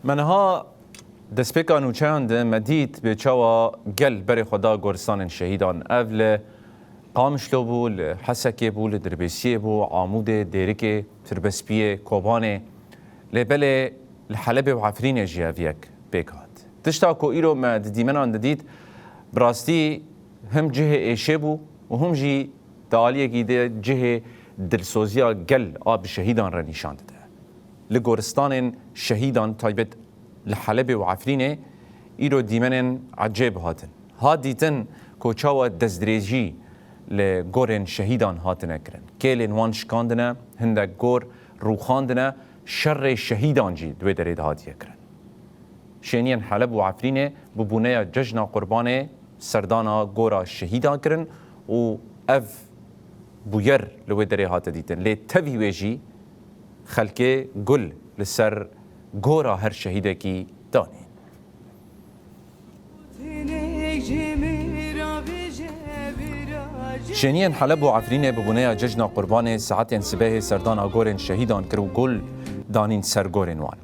منها دسپیکا نوچهاند مدید به چوا گل بر خدا گورستان شهیدان اول قامشلو بو حسکی بو دربیسی بو عمود دیرک تربسپیه کوبانه لبل الحلب و عفرین جیاویک بکات تشتا کو ایرو ما دیمنان دید براستی هم جه ایشه بو و هم جی دالیه گیده جه دلسوزیا گل آب شهیدان را نشان ده لگورستان شهیدان تایبت لحلب و عفرینه ایرو دیمنن عجیب هاتن ها دیتن کوچاو دزدریجی لگورن شهیدان هاتنه کرن کلین وان شکاندنه هنده گور روخاندنه شر شهیدان جی دوی درید هاتیه کرن شینین حلب و عفرینه ببونه ججنا قربان سردانا گورا شهیدان کرن و اف بویر لوی دری هات دیتن لی توی ویجی خلکه گل لسر گورا هر شهیده کی دانی شینین حلب و عفرینه ببونه ججنا قربان ساعت انسباه سردانا گورن شهیدان کرو گل دانین سر گورن وان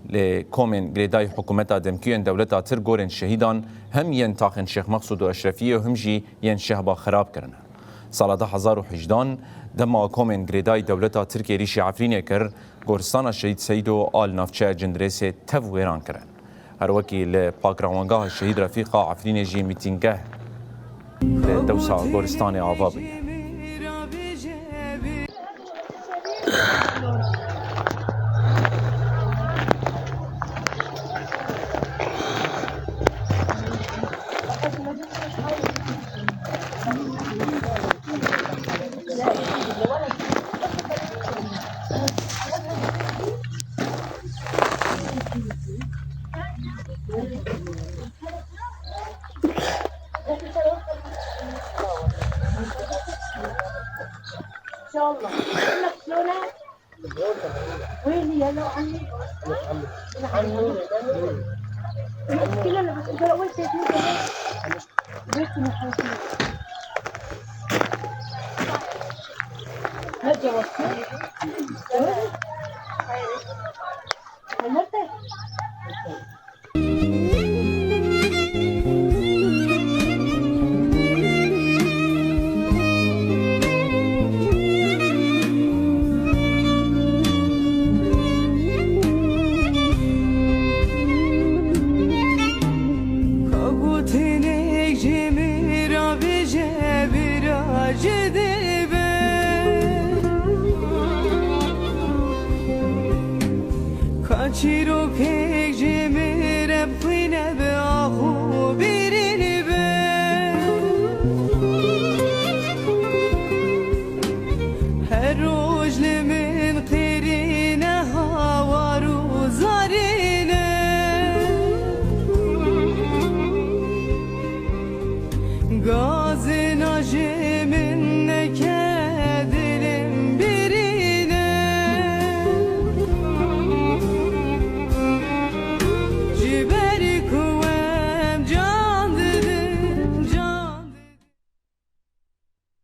لكومن جريداي حكومتا دمكيون دولتا تر گورن شهيدان هم ينتاخن شيخ مقصود و اشرفيه وهم جي ين شهبا خراب کرنه سال 2018 دما كومن جريداي دولتا تركي ريشي عفرينه كر گورستان شهيد سيدو آل نافچه جندريس تف ويران کرن هر وكي لپاکراوانگاه شهيد رفيقا عفرينه جي ميتينگه لدوسا گورستان آوابي Chiro